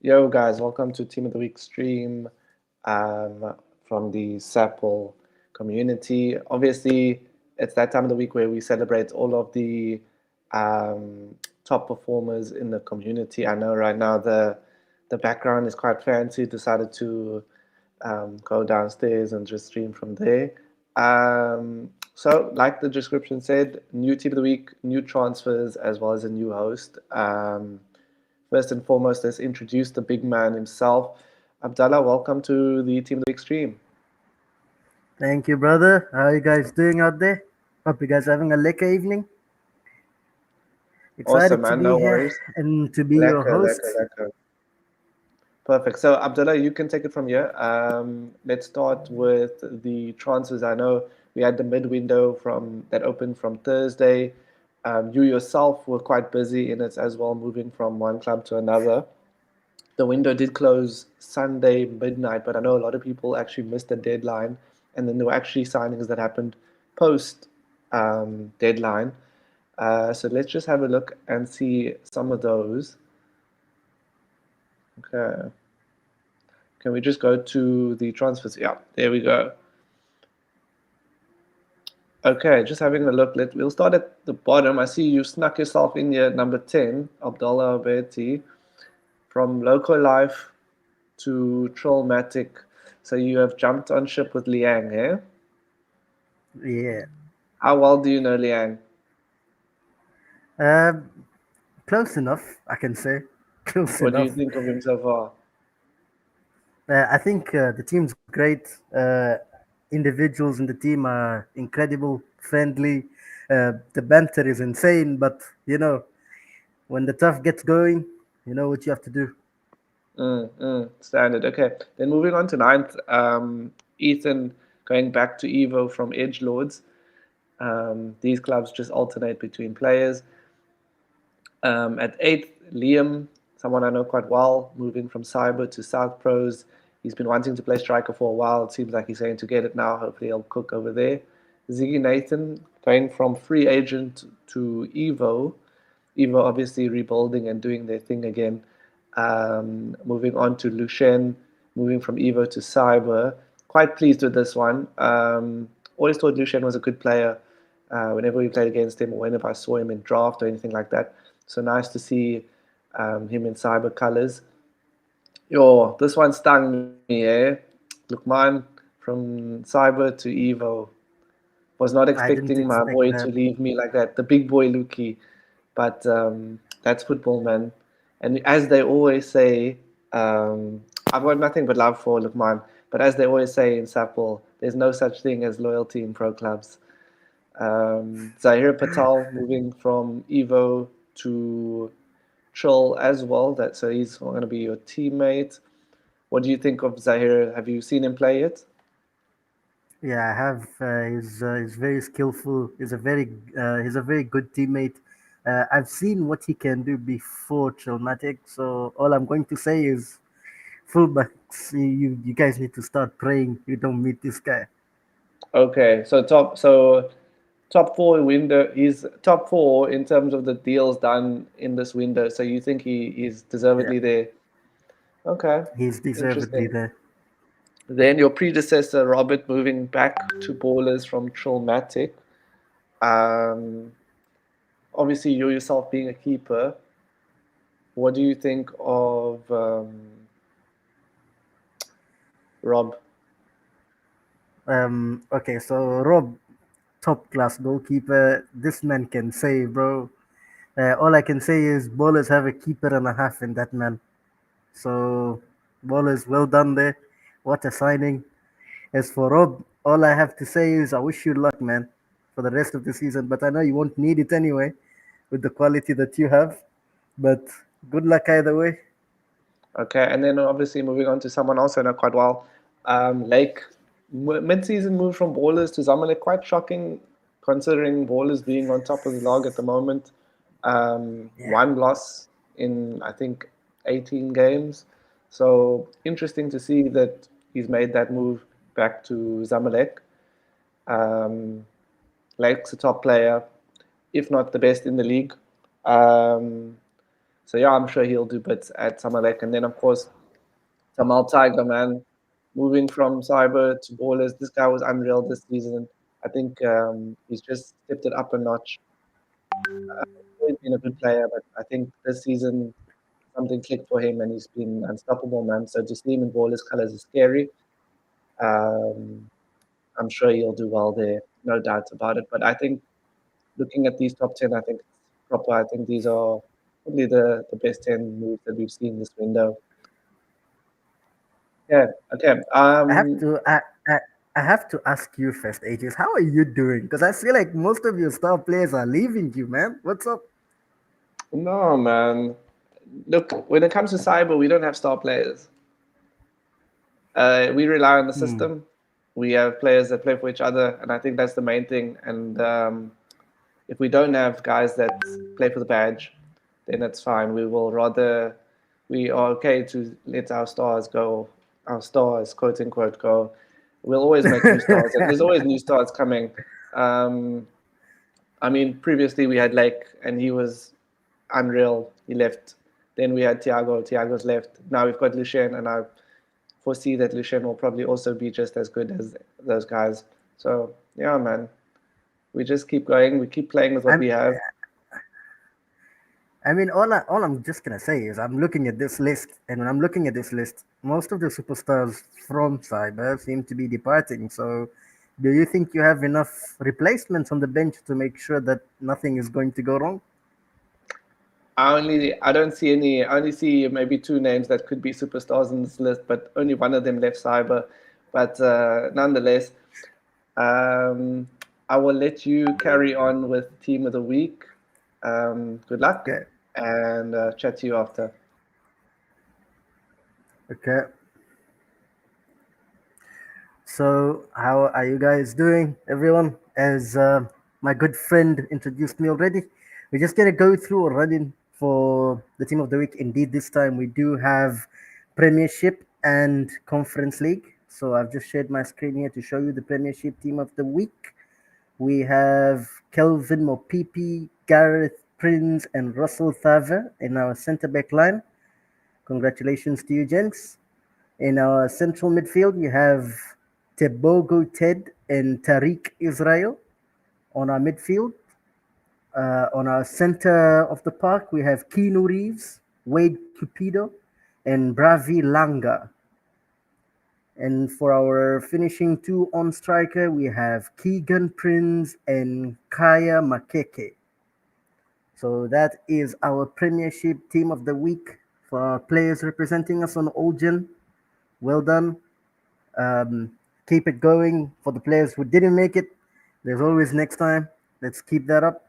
Yo, guys, welcome to Team of the Week stream from the Sapple community. Obviously, it's that time of the week where we celebrate all of the top performers in the community. I know right now the background is quite fancy. Decided to go downstairs and just stream from there. So, like the description said, new Team of the Week, new transfers, as well as a new host. First and foremost, let's introduce the big man himself. Abdallah, welcome to the Team of the Week stream. Thank you, brother. How are you guys doing out there? Hope you guys having a lekker evening. Awesome, Excited to man. be No here worries. and to be your Lekker, host. lekker, lekker. Perfect. So, Abdullah, you can take it from here. Let's start with the transfers. I know we had the mid window from that opened from Thursday. You yourself were quite busy in it as well, moving from one club to another. The window did close Sunday midnight, but I know a lot of people actually missed the deadline, and then there were actually signings that happened post deadline. So let's just have a look and see some of those. Okay. Can we just go to the transfers? Yeah, there we go. Okay, just having a look. We'll start at the bottom. I see you snuck yourself in here, number 10, Abdullah Abeti, from Local Life to Trollmatic. So you have jumped on ship with Liang, eh? Yeah. How well do you know Liang? Uh, Close enough, I can say. Close What do you enough. think of him so far? I think the team's great. Individuals in the team are incredible, friendly. The banter is insane, but when the tough gets going, you know what you have to do. Standard. Okay. Then moving on to ninth, Ethan going back to Evo from Edge Lords. These clubs just alternate between players. At eighth, Liam, someone I know quite well, moving from Cyber to South Pros. He's been wanting to play striker for a while. It seems like he's going to get it now. Hopefully, he'll cook over there. Ziggy Nathan going from free agent to Evo. Evo obviously rebuilding and doing their thing again. Moving on to Lushen, moving from Evo to Cyber. Quite pleased with this one. Always thought Lushen was a good player whenever we played against him or whenever I saw him in draft or anything like that. So nice to see him in Cyber colors. Yo, this one stung me, eh? Lukman from Cyber to Evo. Was not I didn't expecting my expect boy to that. leave me like that. The big boy Luki. But that's football, man. And as they always say, I've got nothing but love for Lukman. But as they always say in Sapple, there's no such thing as loyalty in pro clubs. Zahir Patel moving from Evo to Troll as well. That so he's going to be your teammate. What do you think of Zahir? Have you seen him play it? Yeah, I have. He's very skillful. He's a very good teammate. I've seen what he can do before Traumatic. So all I'm going to say is, fullbacks, you guys need to start praying you don't meet this guy. Okay, top four window. He's top four in terms of the deals done in this window. So you think he's Yeah, deservedly there? Okay, he's deservedly interesting. there. Then your predecessor Robert moving back to ballers from Traumatic. Um, Obviously you yourself being a keeper. What do you think of Rob? Okay, so Rob, top class goalkeeper. This man can save, bro. All I can say is ballers have a keeper and a half in that man. So ballers, well done there. What a signing. As for Rob, all I have to say is I wish you luck, man, for the rest of the season. But I know you won't need it anyway with the quality that you have. But good luck either way. Okay, and then obviously moving on to someone else I know quite well, Lake. Mid-season move from Ballers to Zamalek, quite shocking considering Ballers being on top of the log at the moment. Yeah. One loss in I think 18 games, so interesting to see that he's made that move back to Zamalek. Um, Lake's a top player, if not the best in the league. Um, So yeah, I'm sure he'll do bits at Samalek, and then of course Tamal Tiger, man, moving from cyber to ballers. This guy was unreal this season. I think he's just stepped it up a notch. He's always been a good player, but I think this season something clicked for him, and he's been unstoppable, man. So to see him in ballers colors is scary. Um, I'm sure he'll do well there, no doubt about it. But I think looking at these top 10, I think it's proper. I think these are probably the best 10 moves that we've seen this window. Yeah. Okay. I have to I, I have to ask you first, Ages, how are you doing? Because I feel like most of your star players are leaving you, man. What's up? No, man. Look, when it comes to cyber, we don't have star players. We rely on the Hmm. system. We have players that play for each other, and I think that's the main thing. And if we don't have guys that play for the badge, then it's fine. We are okay to let our stars go, our stars, quote unquote, go. We'll always make new stars, and there's always new stars coming. Um, I mean, previously we had Lake, and he was unreal. He left. Then we had Thiago. Thiago's left. Now we've got Lucien, and I foresee that Lucien will probably also be just as good as those guys. So yeah, man, we just keep going. We keep playing with what I'm we have. I mean, all I'm just gonna say is I'm looking at this list, and when I'm looking at this list, most of the superstars from Cyber seem to be departing. So, do you think you have enough replacements on the bench to make sure that nothing is going to go wrong? I don't see any. I only see maybe two names that could be superstars in this list, but only one of them left cyber. But nonetheless, um, I will let you carry on with team of the week. Good luck, Okay, and chat to you after. okay. So, how are you guys doing, everyone? As my good friend introduced me already, we're just gonna go through a running for the team of the week. Indeed, this time we do have Premiership and Conference League. So I've just shared my screen here to show you the Premiership team of the week. We have Kelvin Mopipi, Gareth Prince, and Russell Thaver in our centre back line. Congratulations to you, gents. In our central midfield, you have Tebogo Ted and Tariq Israel on our midfield. On our center of the park, we have Keanu Reeves, Wade Cupido, and Bravi Langa. And for our finishing two on striker, we have Keegan Prince and Kaya Makeke. So that is our Premiership team of the week for our players representing us on Olgen. Well done. Keep it going for the players who didn't make it. There's always next time. Let's keep that up.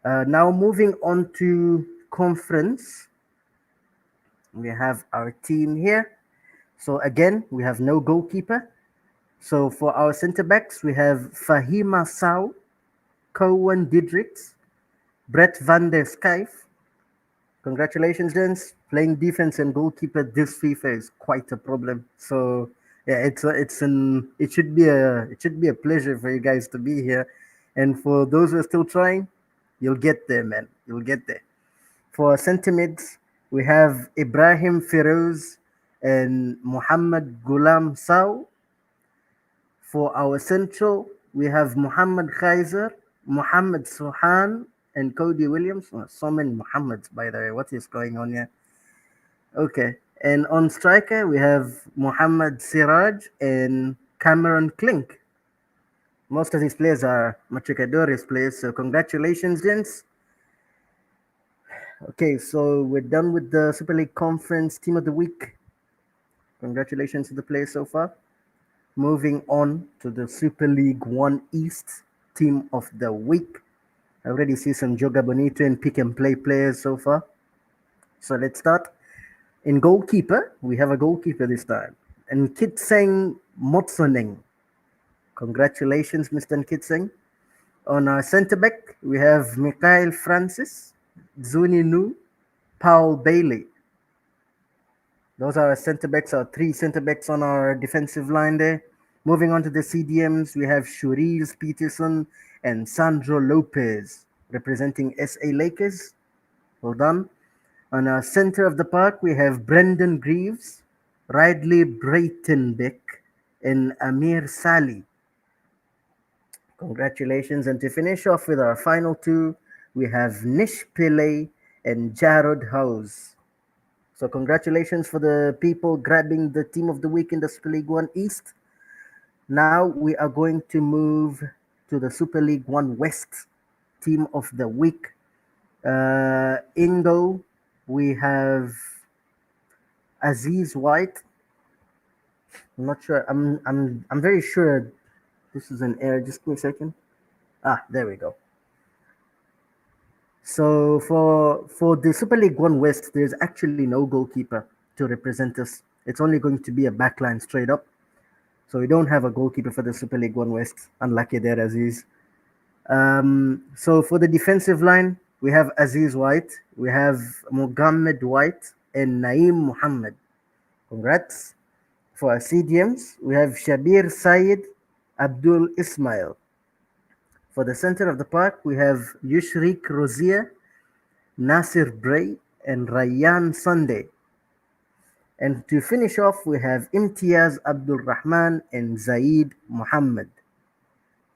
Now moving on to conference, we have our team here. So again, we have no goalkeeper. So for our centre backs, we have Fahima Sau, Cohen Didricks, Brett van der Skyf. Congratulations, gents. Playing defense and goalkeeper this FIFA is quite a problem. So yeah, it should be a pleasure for you guys to be here. And for those who are still trying, you'll get there, man. You'll get there. For centre mids, we have Ibrahim Feroz and Muhammad Gulam Saw. For our central, we have Muhammad Kaiser, Muhammad Suhan, and Cody Williams. Oh, so many Muhammads, by the way. What is going on here? Okay. And on striker, we have Muhammad Siraj and Cameron Klink. Most of these players are Matricadores players, so congratulations, gents. Okay, so we're done with the Super League Conference Team of the Week. Congratulations to the players so far. Moving on to the Super League One East Team of the Week. I already see some Joga Bonito and pick and play players so far. So let's start. In goalkeeper, we have a goalkeeper this time. And Kitseng Motsoneng. Congratulations, Mr. Kitseng. On our centre back, we have Mikhail Francis, Zuni Nu, Paul Bailey. Those are our centre backs, our three centre backs on our defensive line there. Moving on to the CDMs, we have Shuriz Peterson and Sandro Lopez representing SA Lakers. Well done. On our center of the park, we have Brendan Greaves, Ridley Breitenbeck, and Amir Sali. Congratulations. And to finish off with our final two, we have Nish Pillay and Jarrod House. So congratulations for the people grabbing the team of the week in the Super League One East. Now we are going to move to the Super League One West team of the week. In goal, we have Aziz White. I'm not sure. I'm very sure this is an error. Just give me a second. Ah, there we go. So for the Super League One West, there's actually no goalkeeper to represent us. It's only going to be a backline straight up. So we don't have a goalkeeper for the Super League One West. Unlucky there, Aziz. So for the defensive line, we have Aziz White, we have Mohammed White, and Naeem Muhammad. Congrats. For our CDMs, we have Shabir Syed, Abdul Ismail. For the center of the park, we have Yushrik Rozia, Nasir Bray, and Rayyan Sunday. And to finish off, we have Imtiaz Abdul Rahman and Zaid Muhammad.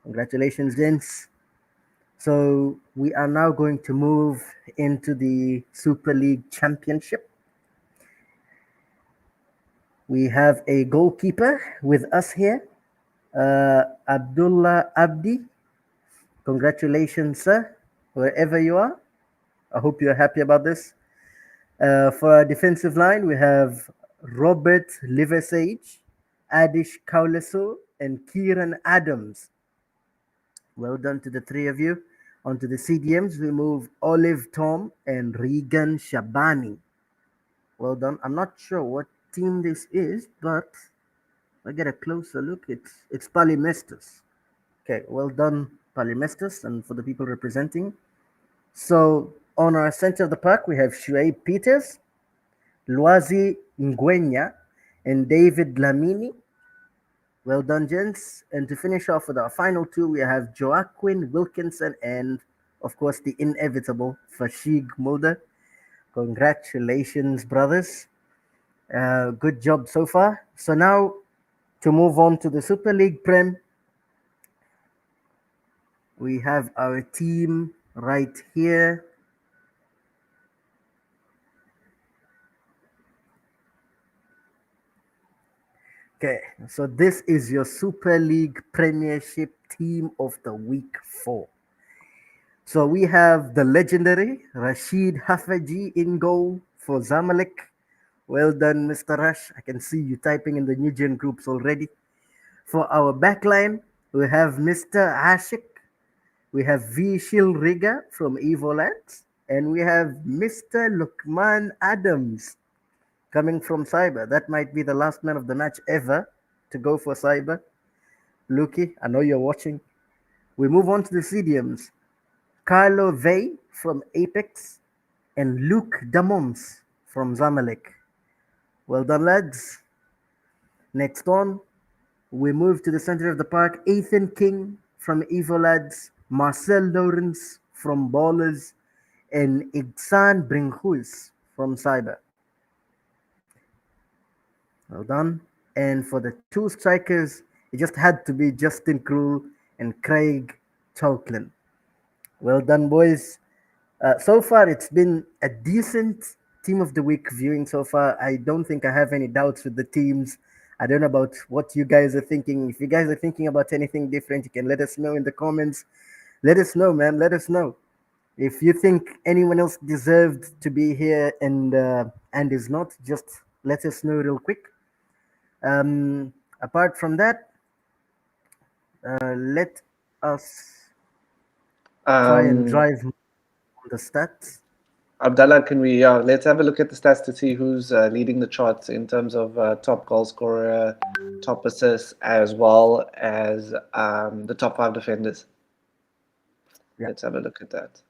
Congratulations, gents. So we are now going to move into the Super League Championship. We have a goalkeeper with us here, Abdullah Abdi. Congratulations, sir, wherever you are. I hope you're happy about this. For our defensive line, we have Robert Liversage, Adish Kauleso, and Kieran Adams. Well done to the three of you. Onto the CDMs, we move Olive Tom and Regan Shabani. Well done. I'm not sure what team this is, but I get a closer look. It's Palymestus. Okay, well done, Palymestus, and for the people representing. So on our center of the park, we have Shuaib Peters, Luazi Ngwenya, and David Lamini. Well done, gents. And to finish off with our final two, we have Joaquin Wilkinson and, of course, the inevitable Fashig Mulder. Congratulations, brothers. Good job so far. So now to move on to the Super League Prem, we have our team right here. Okay, so this is your Super League Premiership Team of the Week 4. So we have the legendary Rashid Hafaji in goal for Zamalek. Well done, Mr. Rush. I can see you typing in the new gen groups already. For our backline, we have Mr. Ashik, we have V. Shilriga from Evolat, and we have Mr. Lukman Adams coming from Cyber. That might be the last man of the match ever to go for Cyber. Luki, I know you're watching. We move on to the CDMs. Carlo Vey from Apex and Luke Damoms from Zamalek. Well done, lads. Next on, we move to the center of the park. Ethan King from Evolads, Marcel Lawrence from Ballers, and Igsan Brinkhus from Cyber. Well done. And for the two strikers, it just had to be Justin Krul and Craig Chalklin. Well done, boys. So far, it's been a decent team of the week viewing so far. I don't think I have any doubts with the teams. I don't know about what you guys are thinking. If you guys are thinking about anything different, you can let us know in the comments. Let us know, man. Let us know. If you think anyone else deserved to be here and is not, just let us know real quick. Apart from that, let us try and Um, drive on the stats. Abdallah, can we let's have a look at the stats to see who's leading the charts in terms of top goal scorer, top assists, as well as the top five defenders. Yeah. Let's have a look at that.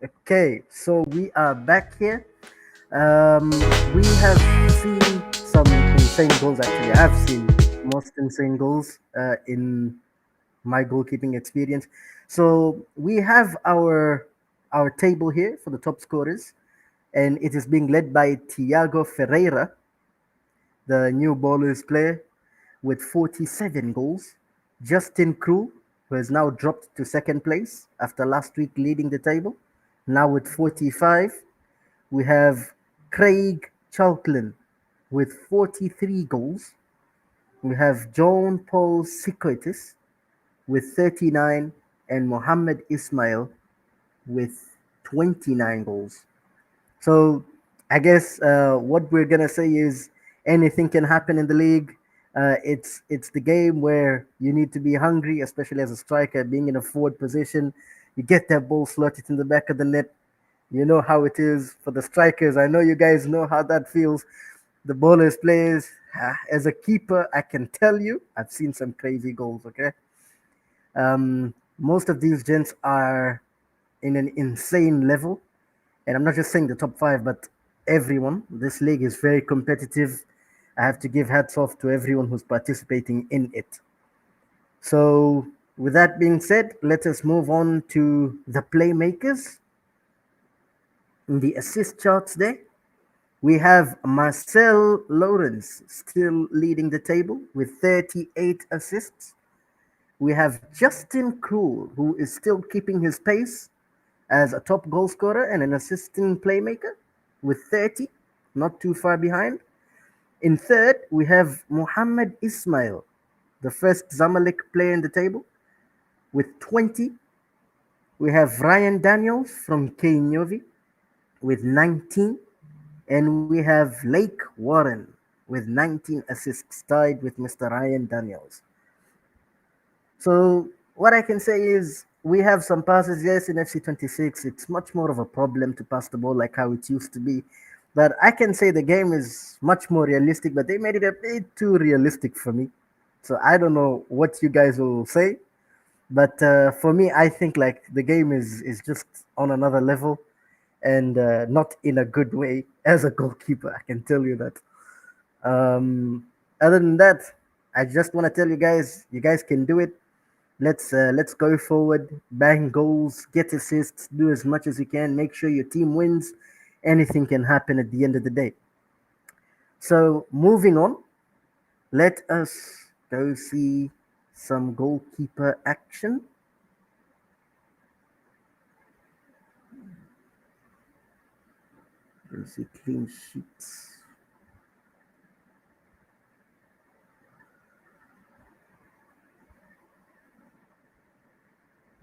Okay, so we are back here. We have seen some insane goals. Actually, I've seen most insane goals in my goalkeeping experience. So we have our table here for the top scorers, and it is being led by Thiago Ferreira, the new ballers player, with 47 goals. Justin Krul, who has now dropped to second place after last week leading the table, now with 45. We have Craig Chalklin with 43 goals. We have John Paul Sikoitis with 39 and Mohammed Ismail with 29 goals. So I guess what we're gonna say is anything can happen in the league. It's the game where you need to be hungry, especially as a striker, being in a forward position. You get that ball slotted in the back of the net. You know how it is for the strikers. I know you guys know how that feels. The ballers players. As a keeper, I can tell you, I've seen some crazy goals. Okay, most of these gents are in an insane level, and I'm not just saying the top five, but everyone. This league is very competitive. I have to give hats off to everyone who's participating in it. So, with that being said, let us move on to the playmakers in the assist charts there. We have Marcel Lawrence still leading the table with 38 assists. We have Justin Krul, who is still keeping his pace as a top goal scorer and an assisting playmaker with 30, not too far behind. In third, we have Mohammed Ismail, the first Zamalek player in the table, with 20. We have Ryan Daniels from Kenyovi with 19. And we have Lake Warren with 19 assists, tied with Mr. Ryan Daniels. So what I can say is we have some passes. Yes, in FC 26, it's much more of a problem to pass the ball like how it used to be. But I can say the game is much more realistic, but they made it a bit too realistic for me. So I don't know what you guys will say, but for me, I think like the game is just on another level and not in a good way as a goalkeeper. I can tell you that. Um, Other than that, I just want to tell you guys can do it. Let's go forward, bang goals, get assists, do as much as you can. Make sure your team wins. Anything can happen at the end of the day. So moving on, let us go see some goalkeeper action. Go see clean sheets.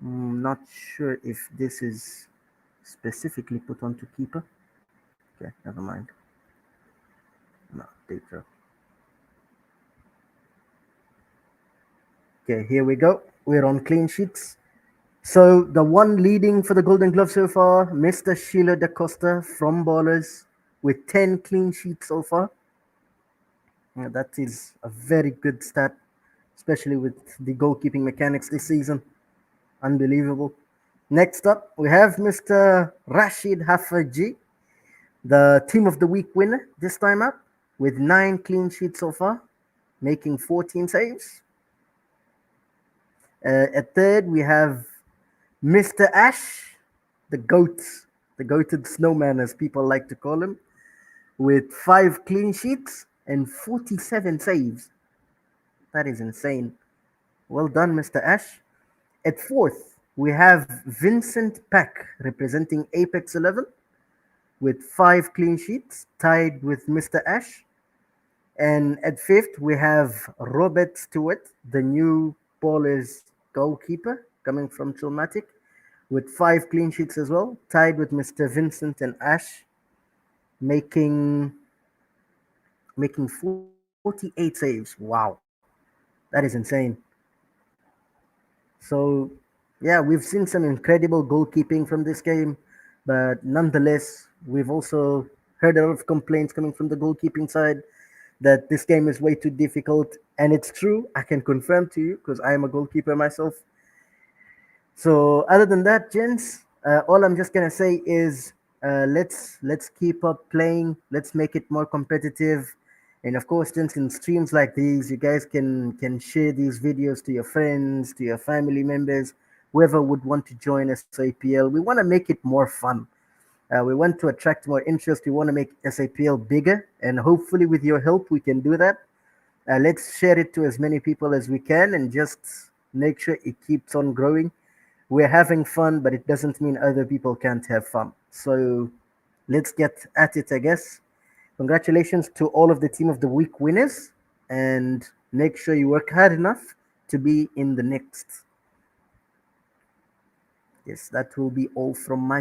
Not sure if this is specifically put onto keeper. Okay, never mind. No, data. Okay, here we go. We're on clean sheets. So the one leading for the Golden Glove so far, Mr. Sheila Da Costa from Ballers with 10 clean sheets so far. Yeah, that is a very good stat, especially with the goalkeeping mechanics this season. Unbelievable. Next up, we have Mr. Rashid Hafaji, the Team of the Week winner this time up, with 9 clean sheets so far, making 14 saves. At third, we have Mr. Ash, the GOAT, the goated snowman, as people like to call him, with 5 clean sheets and 47 saves. That is insane. Well done, Mr. Ash. At fourth, we have Vincent Pack representing Apex 11 with 5 clean sheets, tied with Mr. Ash. And at fifth, we have Robert Stewart, the new Ballers goalkeeper coming from Chilmatic, with 5 clean sheets as well, tied with Mr. Vincent and Ash, making making 48 saves. Wow, that is insane. So, yeah, we've seen some incredible goalkeeping from this game, but nonetheless, we've also heard a lot of complaints coming from the goalkeeping side that this game is way too difficult. And it's true, I can confirm to you because I am a goalkeeper myself. So, other than that, gents, All I'm just gonna say is let's keep up playing. Let's make it more competitive, and of course, since in streams like these, you guys can share these videos to your friends, to your family members, whoever would want to join SAPL. We want to make it more fun. We want to attract more interest. We want to make SAPL bigger, and hopefully, with your help, we can do that. Let's share it to as many people as we can, and just make sure it keeps on growing. We're having fun, but it doesn't mean other people can't have fun. So let's get at it, I guess. Congratulations to all of the Team of the Week winners, and make sure you work hard enough to be in the next. Yes, that will be all from my